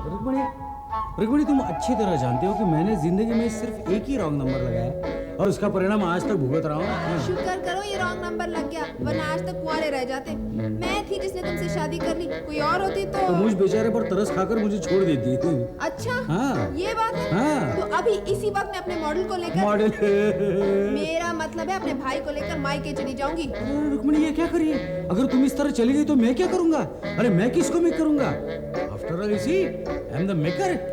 रुक्मणी, रुक्मणी तुम अच्छी तरह जानते हो कि मैंने जिंदगी में सिर्फ एक ही रॉन्ग नंबर लगाया है और उसका परिणाम आज तक भुगत रहा हूँ। शुक्र करो ये रॉन्ग नंबर लग गया, वरना आज तक कुंवारे रह जाते। मैं थी जिसने तुमसे शादी कर ली, कोई और होती तो मुझ बेचारे पर तरस खाकर मुझे छोड़ देती थी। अच्छा हाँ। ये बात है। हाँ। तो अभी इसी वक्त मैं अपने मॉडल को लेकर मेरा मतलब है अपने भाई को लेकर मायके चली जाऊंगी। रुक्मणी ये क्या करिए, अगर तुम इस तरह चली गई तो मैं क्या करूंगा? अरे मैं किसको मेक करूंगा? After all I am the maker.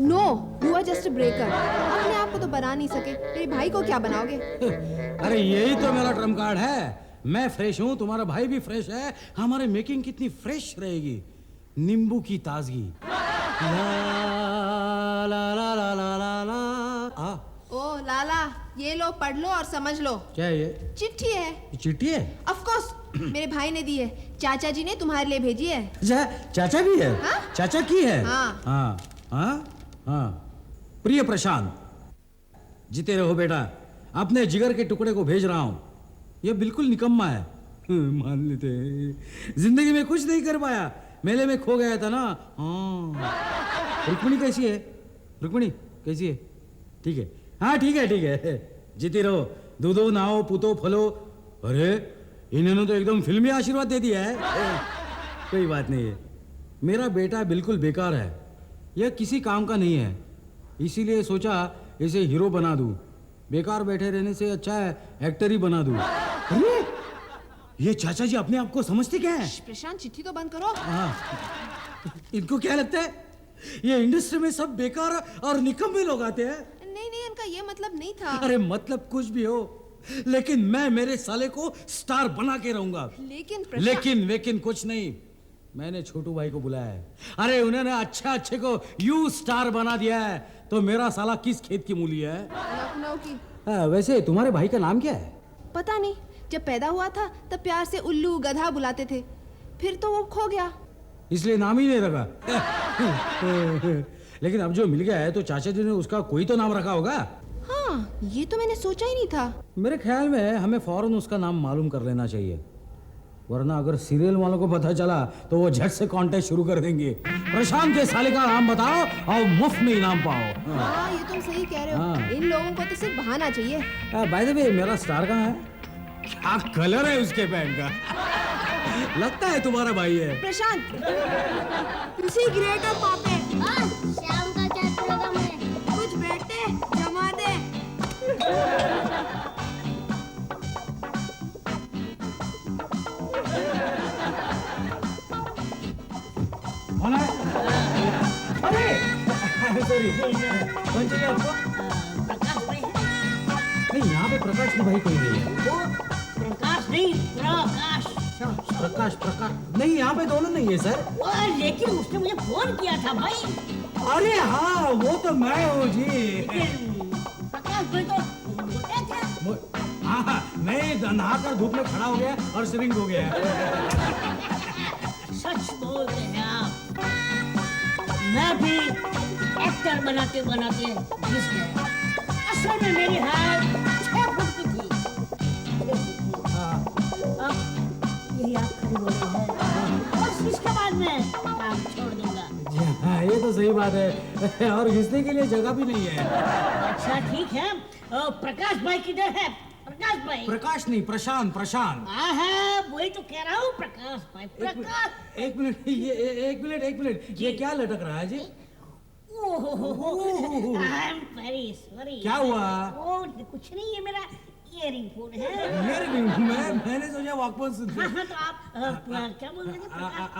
No, you are just a breaker. अपने आप को तो बना नहीं सके, मेरे भाई को क्या बनाओगे? अरे यही तो मेरा ट्रम्प कार्ड है। मैं फ्रेश हूँ, तुम्हारा भाई भी फ्रेश है, हमारी मेकिंग कितनी फ्रेश रहेगी। नींबू की ताजगी। ला ला ला ला ला ला ला। ओ लाला, ये लो, पढ़ लो और समझ लो। क्या है ये? चिट्ठी है। चिट्ठी है? ऑफ कोर्स, मेरे भाई ने दी है, चाचा जी ने तुम्हारे लिए भेजी है। अच्छा, चाचा भी है? हाँ? चाचा की है? हाँ। हाँ हाँ हाँ। प्रिय प्रशांत, जीते रहो बेटा, अपने जिगर के टुकड़े को भेज रहा हूं। यह बिल्कुल निकम्मा है, मान लेते हैं। जिंदगी में कुछ नहीं कर पाया, मेले में खो गया था ना। हाँ। रुक्मणी कैसी है? रुक्मणी कैसी है? ठीक है, हाँ ठीक है। जीती रहो, दूधो नाओ पुतो फलो। अरे इन्होंने तो एकदम फिल्मी आशीर्वाद दे दिया है। कोई बात नहीं है, मेरा बेटा बिल्कुल बेकार है, यह किसी काम का नहीं है, इसीलिए सोचा इसे हीरो बना दूं। बेकार बैठे रहने से अच्छा है एक्टर ही बना दूं। अरे ये चाचा जी अपने आप को समझते क्या है? प्रशांत, चिट्ठी तो बंद करो। हाँ, इनको क्या लगता है ये इंडस्ट्री में सब बेकार और निकम्मे लोग आते हैं? नहीं, इनका ये मतलब नहीं था। अरे मतलब कुछ भी हो, लेकिन मैं मेरे साले को स्टार बना के रहूंगा। लेकिन कुछ नहीं, मैंने छोटू भाई को बुलाया है। अरे उन्होंने अच्छे को यू स्टार बना दिया है, तो मेरा साला किस खेत की मूली है? लखनऊ की। वैसे तुम्हारे भाई का नाम क्या है? पता नहीं, जब पैदा हुआ था तब प्यार से उल्लू गधा बुलाते थे, फिर तो वो खो गया, इसलिए नाम ही नहीं रखा। लेकिन अब जो मिल गया है तो चाचा जी ने उसका कोई तो नाम रखा होगा। हाँ, ये तो मैंने सोचा ही नहीं था। मेरे ख्याल में हमें फौरन उसका नाम मालूम कर लेना चाहिए, वरना अगर सीरियल वालों को पता चला तो वो झट से कॉन्टेस्ट शुरू कर देंगे। प्रशांत के साले का नाम बताओ और मुफ्त में इनाम पाओ। हाँ, ये तुम सही कह रहे हो। हाँ। इन लोगों को तो सिर्फ बहाना चाहिए। बाय द वे, मेरा स्टार कहाँ है? क्या कलर है उसके पैंट का? लगता है तुम्हारा भाई है। प्रशांत, उसी ग्रेट ऑफ पापे। शाम का क्या प्रोग्राम है? कुछ बैठते जमा दे। कौन है? अरे सॉरी, कौन चाहिए आपको? प्रकाश भाई है? नहीं, यहाँ पे प्रकाश भाई कोई नहीं है। वो प्रकाश नहीं, प्रकाश। प्रकाश नहीं, यहाँ पे दोनों नहीं है सर। लेकिन उसने मुझे फोन किया था भाई। अरे हाँ, वो तो मैं हूँ जी। प्रकाश भाई तो मोटे थे। हाँ, मैं नहाकर धूप में खड़ा हो गया और श्रिंक हो गया। सच बोलते हैं आप। मैं भी एक्टर बनाते बनाते घिस गया। असल में मेरी हाइट 6 फुट की थी। अब यही आप खड़े बोल रहे हैं, और इसके बाद मैं काम छोड़ दूंगा। हाँ, ये तो सही बात है, और घिसने के लिए जगह भी नहीं है। अच्छा ठीक है, प्रकाश भाई किधर है? प्रकाश भाई। प्रकाश नहीं, प्रशांत। हाँ, वही तो कह रहा हूँ, प्रकाश भाई। प्रकाश। एक मिनट, ये क्या लटक रहा है जी? I am very sorry. क्या हुआ? कुछ नहीं, ये मेरा इयरिंग फोन है। मैंने सोचा वॉकमैन सुन। हाँ, तो आप क्या बोल रहे थे?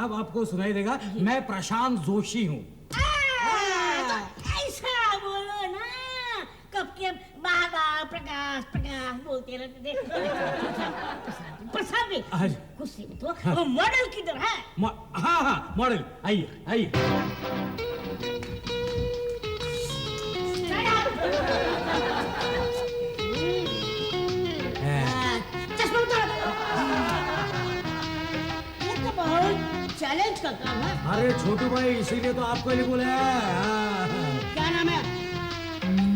अब आपको सुनाई देगा, मैं प्रशांत जोशी हूँ। ऐसा बोलो ना, कब के बाबा प्रकाश बोलते रहते थे। प्रसाद भी कुछ तो मॉडल किधर है? हाँ, मॉडल आइए। चश्मा उतार। ये तो बहुत चैलेंज का काम है। अरे छोटू भाई, इसीलिए तो आपको लिए बोले हैं। क्या नाम है?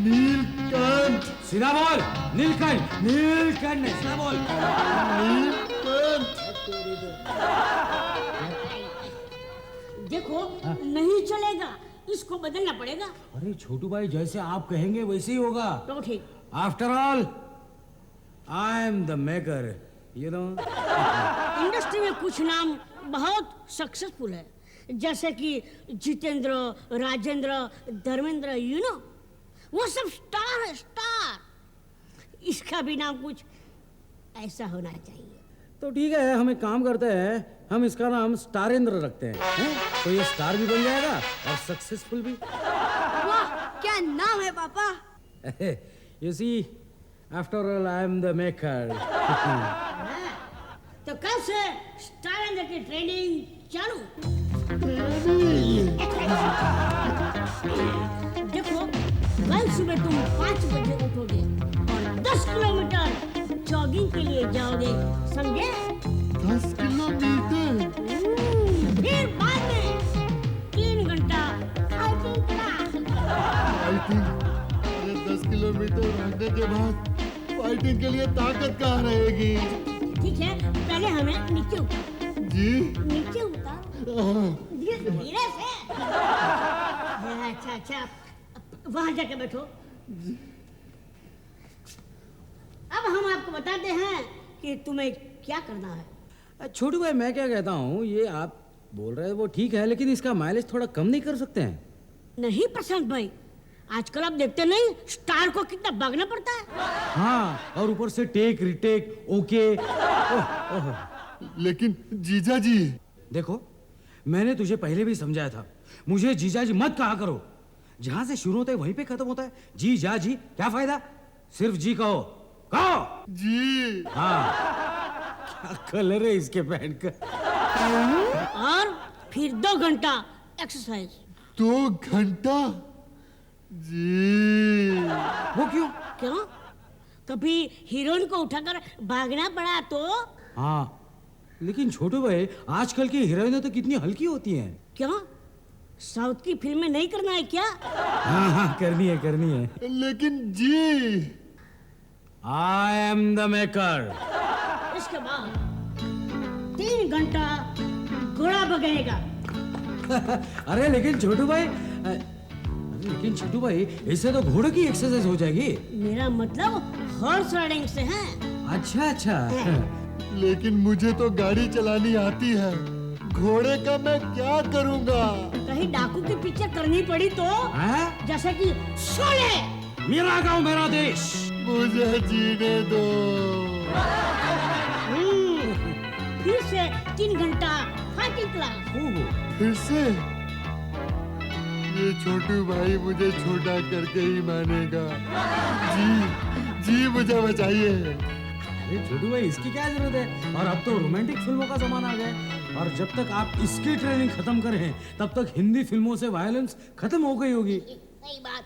नीलकंठ। सीधा बोल। नीलकंठ नहीं, सीधा बोल। देखो नहीं चलेगा, इसको बदलना पड़ेगा। अरे छोटू भाई, जैसे आप कहेंगे वैसे ही होगा। तो ठीक। After all I am the maker, you know. Industry में कुछ नाम बहुत सक्सेसफुल है, जैसे कि जितेंद्र, राजेंद्र, धर्मेंद्र, यू नो, वो सब स्टार है, स्टार। इसका भी नाम कुछ ऐसा होना चाहिए। तो ठीक है, हम एक काम करते हैं, हम इसका नाम स्टारेंद्र रखते हैं, तो ये स्टार भी बन जाएगा और सक्सेसफुल भी। वाह, क्या नाम है पापा। You see, after all I am the maker. तो कल से स्टारेंद्र की ट्रेनिंग चालू। देखो, कल सुबह तुम 5 बजे उठोगे और 10 किलोमीटर जॉगिंग के लिए जाओगे, समझे? 10 किलोमीटर? फिर बाद में 3 घंटा फाइटिंग क्लास। अरे 10 किलोमीटर भागने के बाद फाइटिंग के लिए ताकत कहाँ रहेगी? ठीक है, पहले हमें नीचे उतार। जी? नीचे उतार, धीरे से। अच्छा, वहां जाके बैठो। अब हम आपको बताते हैं कि तुम्हें क्या करना है। छोटू भाई, मैं क्या कहता हूँ, ये आप बोल रहे हैं वो ठीक है, लेकिन इसका माइलेज थोड़ा कम नहीं कर सकते हैं? नहीं प्रशांत भाई, आजकल आप देखते नहीं स्टार को कितना भागना पड़ता है। हाँ, और ऊपर से टेक रिटेक ओके। लेकिन जीजा जी। देखो, मैंने तुझे पहले भी समझाया था, मुझे जीजा जी मत कहा करो। जहां से शुरू होता है वहीं पे खत्म होता है। जी जा जी, क्या फायदा? सिर्फ जी कहो, कहो जी। हाँ। क्या कलर है इसके पैंट का। और फिर 2 घंटा एक्सरसाइज। 2 घंटा? जी। वो क्यों? क्यों? कभी हीरोइन को उठाकर भागना पड़ा तो? हाँ, लेकिन छोटू भाई, आजकल की हीरोइनें तो कितनी हल्की होती हैं। क्यों? साउथ की फिल्में नहीं करना है क्या? हाँ, करनी है। लेकिन जी। I am the maker. इसके बाद 3 घंटा घोड़ा भगाएगा। अरे लेकिन छोटू भाई, इससे तो घोड़े की एक्सरसाइज हो जाएगी। मेरा मतलब हॉर्स राइडिंग से है। अच्छा। लेकिन मुझे तो गाड़ी चलानी आती है, घोड़े का मैं क्या करूंगा? कहीं डाकू की पिक्चर करनी पड़ी तो? हाँ? जैसे कि शोले। मेरा गांव मेरा देश। मुझे जीने दो। फिर से 3 घंटा फाइटिंग क्लास। फिर से? ये छोटू भाई मुझे छोटा करके ही मानेगा। जी मुझे बचाइए। अरे छोटू भाई, इसकी क्या जरूरत है? और अब तो रोमांटिक फिल्मों का जमाना आ गया, और जब तक आप इसकी ट्रेनिंग खत्म करें तब तक हिंदी फिल्मों से वायलेंस खत्म हो गई होगी। सही बात।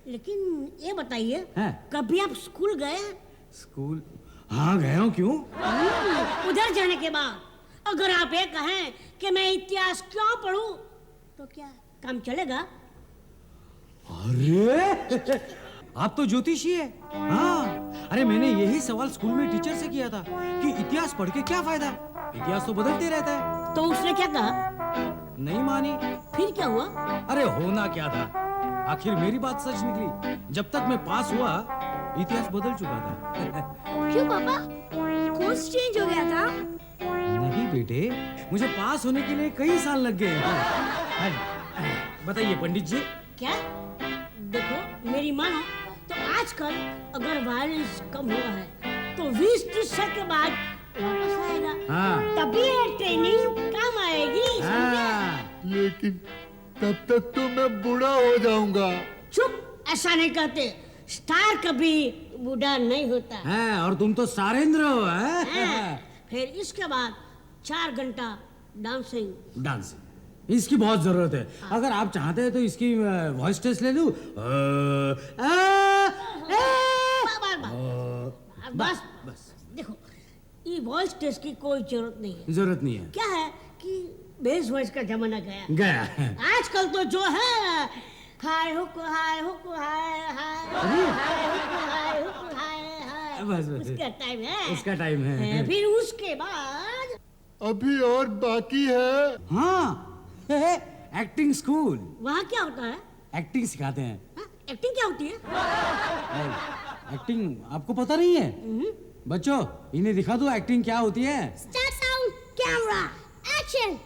लेकिन ये बताइए, हैं? कभी आप स्कूल गए? स्कूल? हाँ, गया हूँ। क्यों? उधर जाने के बाद अगर आप ये कहें कि मैं इतिहास क्यों पढ़ूं, तो क्या काम चलेगा? अरे आप तो ज्योतिषी है। हाँ, अरे मैंने यही सवाल स्कूल में टीचर से किया था कि इतिहास पढ़ के क्या फायदा, इतिहास तो बदलते रहता है। तो उसने क्या कहा? नहीं मानी। फिर क्या हुआ? अरे होना क्या था, आखिर मेरी बात सच निकली। जब तक मैं पास हुआ, इतिहास बदल चुका था। क्यों पापा, कोर्स चेंज हो गया था? नहीं बेटे, मुझे पास होने के लिए कई साल लग गए। बताइए पंडित जी। क्या? देखो, मेरी मानो तो आजकल अगर वायलेंस कम हुआ है तो 20-30 साल के बाद वापस आएगा। हाँ। तभी ये ट्रेनिंग काम आएगी, समझे? लेकिन तब तक तो मैं बूढ़ा हो जाऊंगा। चुप, ऐसा नहीं कहते। स्टार कभी बूढ़ा नहीं होता। हाँ, और तुम तो सारेंद्र हो। हाँ, फिर इसके बाद 4 घंटा डांसिंग। डांसिंग इसकी बहुत जरूरत है। अगर आप चाहते हैं तो इसकी वॉइस टेस्ट ले लूं। बस बस देखो, ये वॉइस टेस्ट की कोई जरूरत नहीं है। जरूरत नहीं है। क्या है कि बेस वॉइस का जमाना गया है। आजकल तो जो है हाय हुक हाय हुक हाय हाय हाय हुक हाय हुक हाय हाय, बस उसका टाइम है। उसका टाइम है। फिर उसके बाद अभी और बाकी है। हाँ, एक्टिंग स्कूल। वहाँ क्या होता है? एक्टिंग सिखाते हैं। हाँ? एक्टिंग क्या होती है? एक्टिंग आपको पता नहीं है? बच्चों, इन्हें दिखा दो एक्टिंग क्या होती है। Start sound, camera, action.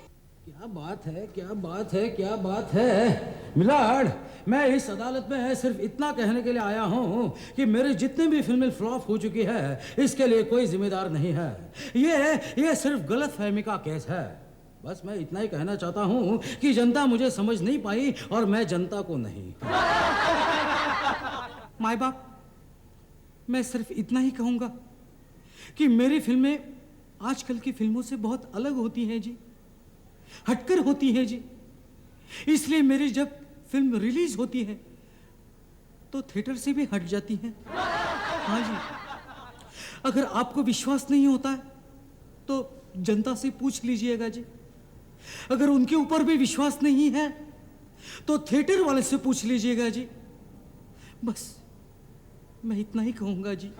क्या बात है, क्या बात है, क्या बात है मिलाड। मैं इस अदालत में सिर्फ इतना कहने के लिए आया हूँ कि मेरी जितनी भी फिल्में फ्लॉप हो चुकी है इसके लिए कोई जिम्मेदार नहीं है। ये सिर्फ गलत फहमी का केस है। बस मैं इतना ही कहना चाहता हूँ कि जनता मुझे समझ नहीं पाई और मैं जनता को नहीं। माय बाप, मैं सिर्फ इतना ही कहूँगा कि मेरी फिल्में आजकल की फिल्मों से बहुत अलग होती हैं जी, हटकर होती है जी। इसलिए मेरी जब फिल्म रिलीज होती है तो थिएटर से भी हट जाती है। हाँ जी, अगर आपको विश्वास नहीं होता है तो जनता से पूछ लीजिएगा जी। अगर उनके ऊपर भी विश्वास नहीं है तो थिएटर वाले से पूछ लीजिएगा जी। बस मैं इतना ही कहूंगा जी।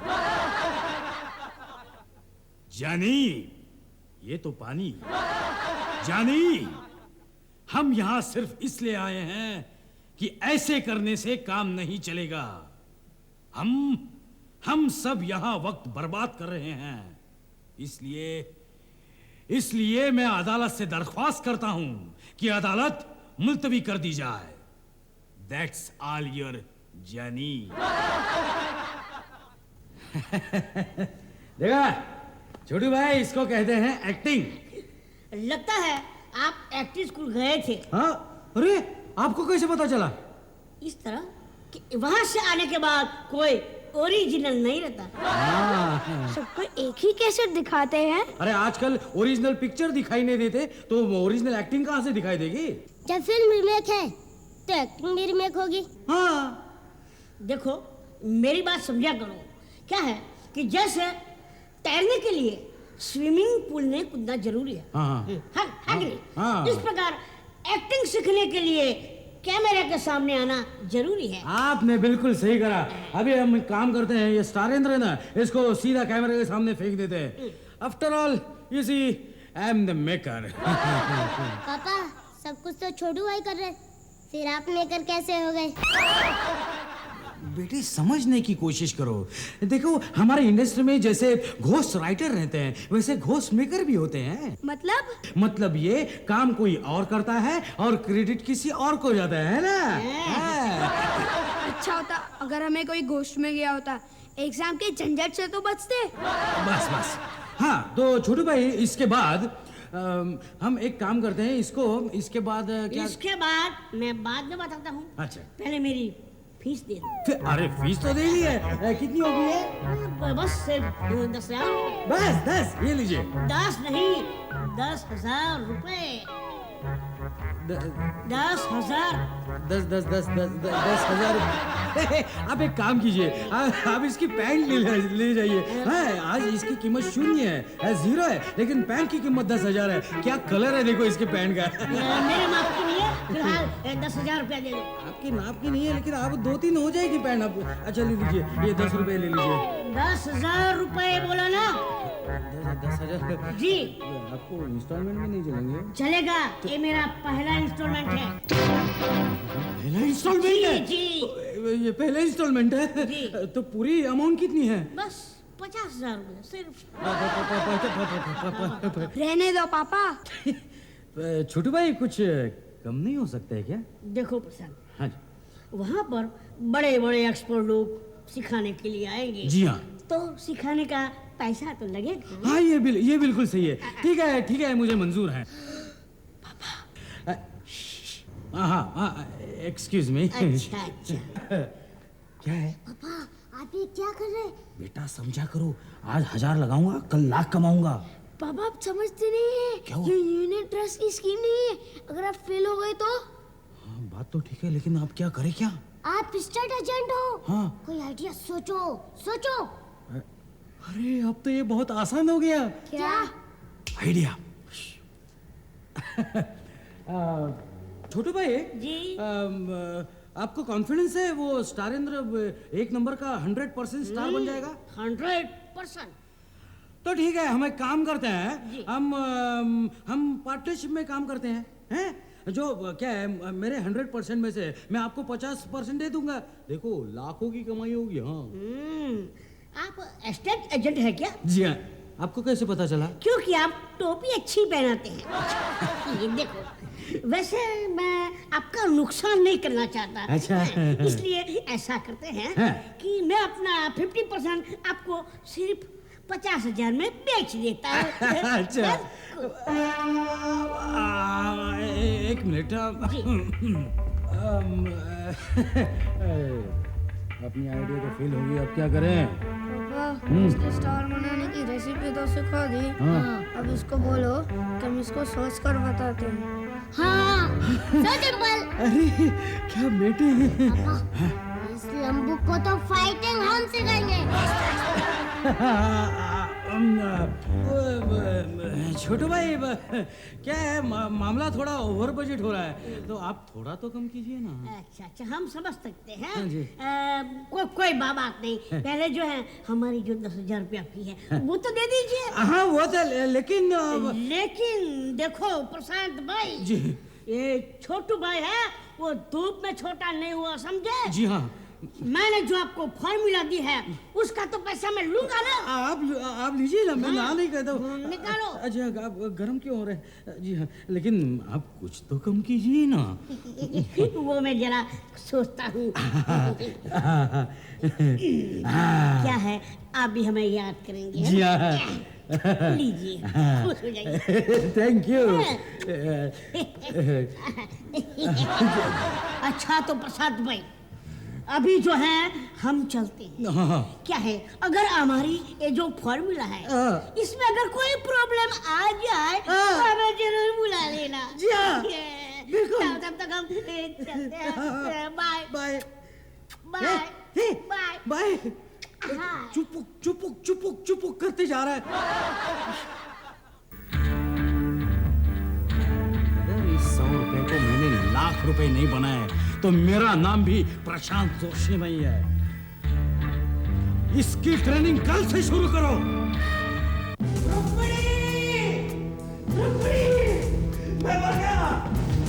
जानी, ये तो पानी। जानी, हम यहां सिर्फ इसलिए आए हैं कि ऐसे करने से काम नहीं चलेगा। हम सब यहां वक्त बर्बाद कर रहे हैं। इसलिए मैं अदालत से दरख्वास्त करता हूं कि अदालत मुलतवी कर दी जाए। दैट्स ऑल योर जानी। देखा छोटू भाई, इसको कहते हैं एक्टिंग। लगता है आप एक्टिंग स्कूल गए थे। हाँ, अरे आपको कैसे पता चला? इस तरह कि वहां से आने के बाद कोई ओरिजिनल नहीं रहता। सबको एक ही कैसेट दिखाते हैं। अरे आजकल ओरिजिनल पिक्चर दिखाई नहीं देते तो ओरिजिनल एक्टिंग कहाँ से दिखाई देगी? जब फिल्म रिमेक है तो एक्टिंग भी रिमेक होगी। हाँ, देखो मेरी बात समझा करो। क्या है कि जैसे तैरने के लिए स्विमिंग पूल में कूदना जरूरी है। हाँ, हाँ, हाँ कि नहीं? हाँ। इस प्रकार एक्टिंग सीखने के लिए कैमरे के सामने आना जरूरी है। आपने बिल्कुल सही करा। अभी हम एक काम करते हैं, ये स्टारेंद्र है ना, इसको सीधा कैमरे के सामने फेंक देते हैं। After all you see, I am the maker. पापा, सब कुछ तो छोटू भाई कर रहे, फिर आप मेकर कैसे हो गए? बेटे समझने की कोशिश करो। देखो हमारे इंडस्ट्री में जैसे घोस्ट राइटर रहते हैं वैसे घोस्ट मेकर भी होते हैं। मतलब ये काम कोई और करता है और क्रेडिट किसी और को जाता है ना। अच्छा होता अगर हमें कोई गोश्त में गया होता, एग्जाम के झंझट से तो बचते। बस। हाँ तो छोटू भाई, इसके बाद हम एक काम करते हैं, इसके बाद क्या? इसके बाद मैं बाद में बताता हूँ। अच्छा, पहले मेरी फीस दे दो। अरे फीस तो दे दी है। कितनी होगी है? बस सिर्फ 10,000। बस 10, ये लीजिए। 10 नहीं, 10,000 रुपए। 10,000। 10,000। आप एक काम कीजिए, आप इसकी पैंट ले जाइए। हाँ, आज इसकी कीमत 0 है, 0 है, लेकिन पैंट की कीमत 10,000 है। क्या कलर है देखो इसके पैंट का। मेरे माप की नहीं है, फिलहाल 10,000 रुपया दे दो। आपकी नाप की नहीं है, लेकिन आप 2-3 हो जाएगी पैंट। आप अच्छा ले लीजिए, ये 10 रुपए ले लीजिए। 10,000 रुपए बोला ना? 10,000 जी। आपको इंस्टॉलमेंट में नहीं चलेंगे? चलेगा, ये मेरा पहला इंस्टॉलमेंट है। पहला इंस्टॉलमेंट है? जी। ये पहला इंस्टॉलमेंट है? जी। तो पूरी अमाउंट कितनी है? बस 50,000 रुपए सिर्फ। रहने दो पापा। छोटू भाई, कुछ कम नहीं हो सकता है क्या? देखो प्रशांत, हाँ जी। वहाँ पर बड़े बड़े एक्सपर्ट लोग सिखाने के लिए आएंगे। जी हाँ। तो सिखाने का पैसा तो लगेगा। हाँ, ये बिल्कुल सही है। ठीक है, मुझे मंजूर है। हाँ, एक्सक्यूज मी। अच्छा। क्या है? पापा, आप ये क्या कर रहे? बेटा समझा करो, आज 1000 लगाऊंगा, कल लाख कमाऊंगा। पापा आप समझते नहीं है, क्या हुआ? ये यूनिट ट्रस्ट की स्कीम नहीं है। अगर आप फेल हो गए तो? हाँ, बात तो ठीक है, लेकिन आप क्या करें क्या? आप स्टेट एजेंट हो। हाँ। कोई आइडिया सोचो। अरे अब तो ये बहुत आसान हो गया। क्या? आइडिया। छोटू भाई जी। आपको कॉन्फिडेंस है वो स्टारेंद्र 1 नंबर का 100% स्टार बन जाएगा? 100%। तो ठीक है, हम एक काम करते हैं, जी। हम पार्टनरशिप में काम करते हैं, हैं? जो क्या है मेरे 100% में से मैं आपको 50% दे दूंगा। देखो लाखों की कमाई होगी। हाँ आप एस्टेट एजेंट है क्या? जी हाँ। आपको कैसे पता चला? क्योंकि आप टोपी अच्छी पहनाते हैं। ये देखो, वैसे मैं आपका नुकसान नहीं करना चाहता। अच्छा। इसलिए ऐसा करते हैं हाँ। कि मैं अपना 50% आपको सिर्फ 50,000 में बेच देता हूँ। अच्छा। एक मिनट। अपनी आइडिया तो फेल होगी, अब क्या करें? पापा, इसने स्टार बनाने की रेसिपी तो सिखा दी। अब इसको बोलो कि हम इसको सोच कर बताते हैं। हाँ, so simple। अरे क्या बेटे हैं? पापा, इस लंबू को तो फाइटिंग हम सिखाएंगे। छोटू भाई क्या है मामला थोड़ा ओवर बजट हो रहा है, तो आप थोड़ा तो कम कीजिए ना। अच्छा अच्छा, हम समझ सकते हैं। हाँ जी। कोई बात नहीं। पहले जो है हमारी जो 10,000 रुपया फी है वो तो दे दीजिए। हाँ वो तो लेकिन लेकिन देखो प्रशांत भाई जी। ये छोटू भाई है, वो धूप में छोटा नहीं हुआ, समझे? जी हाँ। मैंने जो आपको फॉर्मूला दी है उसका तो पैसा मैं लूंगा ना। आप लीजिए ना, मैं ना नहीं कहता हूँ। निकालो। अच्छा आप गर्म क्यों हो रहे हैं? जी हाँ, लेकिन आप कुछ तो कम कीजिए ना। वो मैं जरा सोचता हूँ। क्या है, आप भी हमें याद करेंगे? जी हाँ। लीजिए, खुश हो जाइए। Thank you. अच्छा तो प्रसाद भाई, अभी जो है हम चलते हैं। क्या है, अगर हमारी ये जो फॉर्मूला है इसमें अगर कोई प्रॉब्लम आ जाए तो हमें जरूर बुला लेना। जी हाँ, बिल्कुल। तब तक हम चलते हैं। Bye bye bye bye bye. हाँ। चुपुक चुपुक चुपुक चुपुक करते जा रहा है। अगर इस 100 रुपए को मैंने लाख रुपए नहीं बनाए तो मेरा नाम भी प्रशांत जोशी नहीं है। इसकी ट्रेनिंग कल से शुरू करो। मैं मर गया।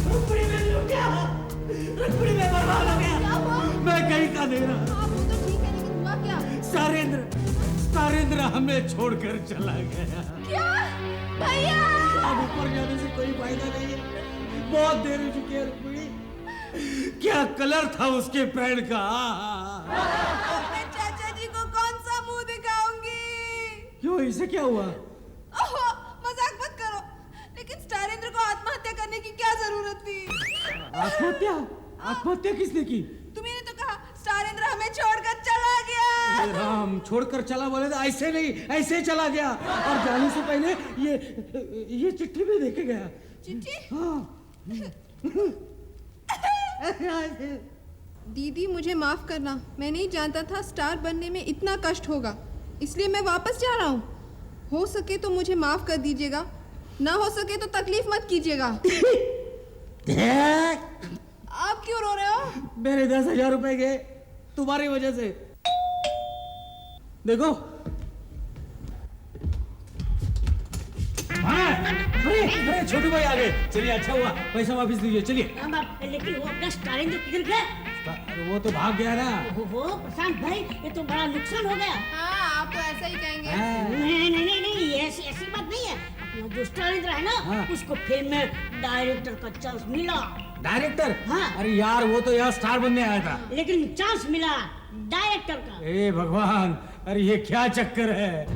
रुक्मिणी मैं लुट गया। रुक्मिणी मैं बर्बाद हो गया। मैं कहीं का नहीं रहा। आप वो तो ठीक है, लेकिन हुआ क्या? स्टारेंद्र हमें छोड़कर चला गया। क्या भैया? अब ऊपर जाने से कोई फायदा नहीं है, बहुत देर हो चुकी है। रुक्मिणी, क्या कलर था उसके पैर का। मैं चाचा जी को कौन सा मुंह दिखाऊंगी? क्यों, इसे क्या हुआ? ओहो, मजाक मत करो। लेकिन स्टारेंद्र को आत्महत्या करने की क्या जरूरत थी? आत्महत्या? आत्महत्या किसने की? तुम्ही ने तो कहा स्टारेंद्र हमें छोड़कर चला गया। राम, छोड़कर चला बोले तो ऐसे नहीं, ऐसे चला गया। और जाने से पहले ये चिट्ठी भी देके गया। चिट्ठी? हाँ। दीदी मुझे माफ करना, मैं नहीं जानता था स्टार बनने में इतना कष्ट होगा, इसलिए मैं वापस जा रहा हूँ। हो सके तो मुझे माफ कर दीजिएगा, ना हो सके तो तकलीफ मत कीजिएगा। आप क्यों रो रहे हो? मेरे 10,000 रुपए गए तुम्हारी वजह से। देखो अरे छोटू भाई आ गए। चलिए, अच्छा हुआ, पैसा वापस दीजिए। चलिए। लेकिन वो अपना स्टारेंद्र किधर गया? वो तो भाग गया ना। ओहो प्रशांत भाई, ये तो बड़ा नुकसान हो गया। हाँ, आप तो ऐसा ही कहेंगे। नहीं, ऐसी बात नहीं है। अपना जो स्टारेंद्र है ना, हाँ। उसको फिल्म में डायरेक्टर का चांस मिला। डायरेक्टर? हाँ। अरे यार, वो तो यहाँ स्टार बनने आया था। लेकिन चांस मिला डायरेक्टर का। ए भगवान, अरे ये क्या चक्कर है।